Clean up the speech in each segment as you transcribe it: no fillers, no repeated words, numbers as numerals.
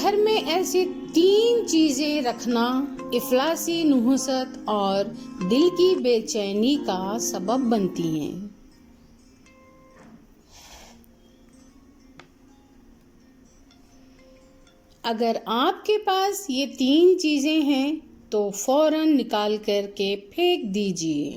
گھر میں ایسی 3 چیزیں رکھنا افلاسی نحوست اور دل کی بے چینی کا سبب بنتی ہیں۔ اگر آپ کے پاس یہ 3 چیزیں ہیں تو فوراً نکال کر کے پھینک دیجیے۔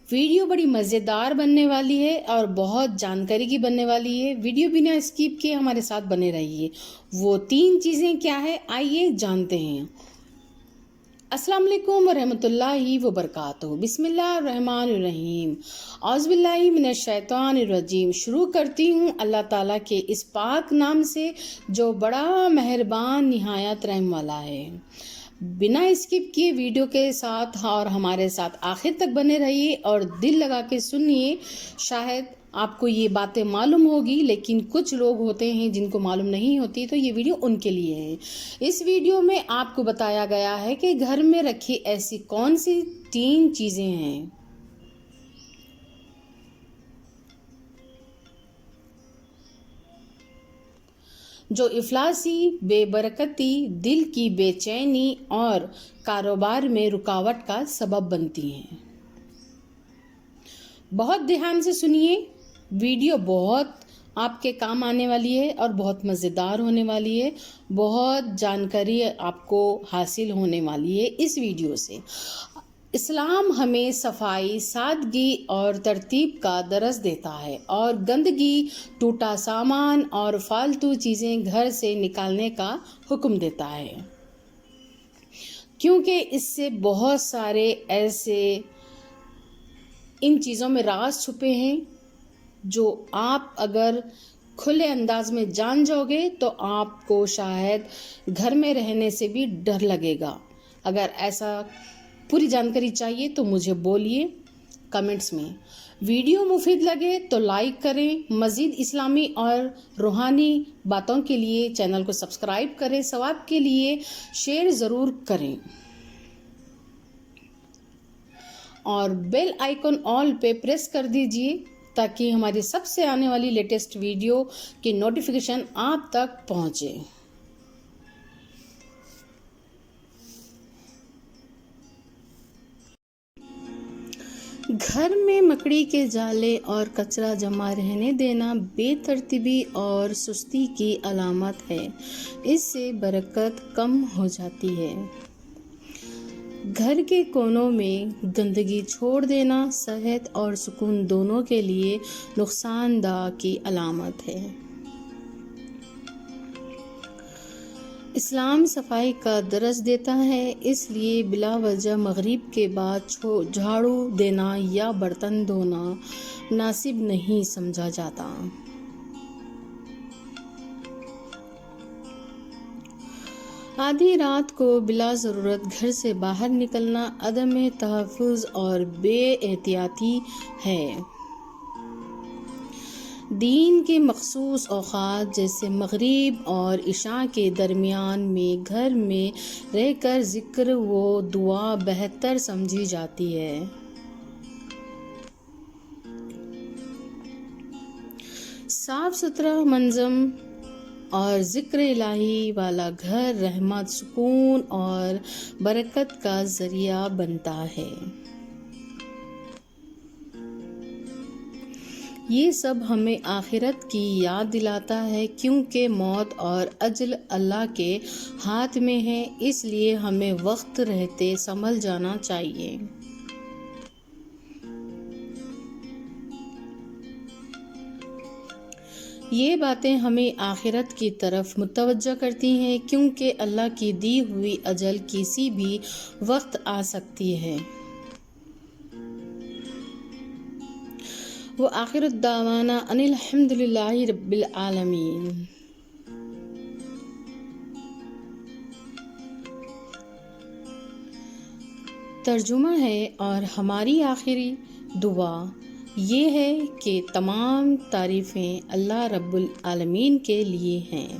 ویڈیو بڑی مزیدار بننے والی ہے اور بہت جانکاری کی بننے والی ہے۔ ویڈیو بنا اسکپ کیے ہمارے ساتھ بنے رہیے۔ وہ 3 چیزیں کیا ہے آئیے جانتے ہیں۔ السلام علیکم ورحمۃ اللہ وبرکاتہ۔ بسم اللہ الرحمن الرحیم۔ اعوذ باللہ من الشیطان الرجیم۔ شروع کرتی ہوں اللہ تعالیٰ کے اس پاک نام سے جو بڑا مہربان نہایت رحم والا ہے۔ بنا اسکپ کیے ویڈیو کے ساتھ اور ہمارے ساتھ آخر تک بنے رہیے اور دل لگا کے سنیے۔ شاید آپ کو یہ باتیں معلوم ہوگی لیکن کچھ لوگ ہوتے ہیں جن کو معلوم نہیں ہوتی، تو یہ ویڈیو ان کے لیے ہے۔ اس ویڈیو میں آپ کو بتایا گیا ہے کہ گھر میں رکھی ایسی کون سی 3 چیزیں ہیں جو افلاسی، بے برکتی، دل کی بے چینی اور کاروبار میں رکاوٹ کا سبب بنتی ہیں۔ بہت دھیان سے سنیے، ویڈیو بہت آپ کے کام آنے والی ہے اور بہت مزیدار ہونے والی ہے۔ بہت جانکاری آپ کو حاصل ہونے والی ہے اس ویڈیو سے۔ اسلام ہمیں صفائی، سادگی اور ترتیب کا درس دیتا ہے اور گندگی، ٹوٹا سامان اور فالتو چیزیں گھر سے نکالنے کا حکم دیتا ہے، کیونکہ اس سے بہت سارے ایسے ان چیزوں میں راز چھپے ہیں جو آپ اگر کھلے انداز میں جان جاؤ گے تو آپ کو شاید گھر میں رہنے سے بھی ڈر لگے گا۔ اگر ایسا پوری جانکاری چاہیے تو مجھے بولیے کمنٹس میں۔ ویڈیو مفید لگے تو لائک کریں۔ مزید اسلامی اور روحانی باتوں کے لیے چینل کو سبسکرائب کریں۔ ثواب کے لیے شیئر ضرور کریں اور بیل آئیکن آل پہ پریس کر دیجئے تاکہ ہماری سب سے آنے والی لیٹسٹ ویڈیو کی نوٹیفیکیشن آپ تک پہنچے۔ گھر میں مکڑی کے جالے اور کچرا جمع رہنے دینا بے ترتیبی اور سستی کی علامت ہے۔ اس سے برکت کم ہو جاتی ہے۔ گھر کے کونوں میں گندگی چھوڑ دینا صحت اور سکون دونوں کے لیے نقصان دہ کی علامت ہے۔ اسلام صفائی کا درس دیتا ہے، اس لیے بلا وجہ مغرب کے بعد جھاڑو دینا یا برتن دھونا مناسب نہیں سمجھا جاتا۔ آدھی رات کو بلا ضرورت گھر سے باہر نکلنا عدم تحفظ اور بے احتیاطی ہے۔ دین کے مخصوص اوقات جیسے مغرب اور عشاء کے درمیان میں گھر میں رہ کر ذکر و دعا بہتر سمجھی جاتی ہے۔ صاف ستھرا منظم اور ذکر الہی والا گھر رحمت، سکون اور برکت کا ذریعہ بنتا ہے۔ یہ سب ہمیں آخرت کی یاد دلاتا ہے، کیونکہ موت اور اجل اللہ کے ہاتھ میں ہے، اس لیے ہمیں وقت رہتے سنبھل جانا چاہیے۔ یہ باتیں ہمیں آخرت کی طرف متوجہ کرتی ہیں، کیونکہ اللہ کی دی ہوئی اجل کسی بھی وقت آ سکتی ہے۔ وآخر دعوانا ان الحمد للہ رب العالمین۔ ترجمہ ہے اور ہماری آخری دعا یہ ہے کہ تمام تعریفیں اللہ رب العالمین کے لیے ہیں۔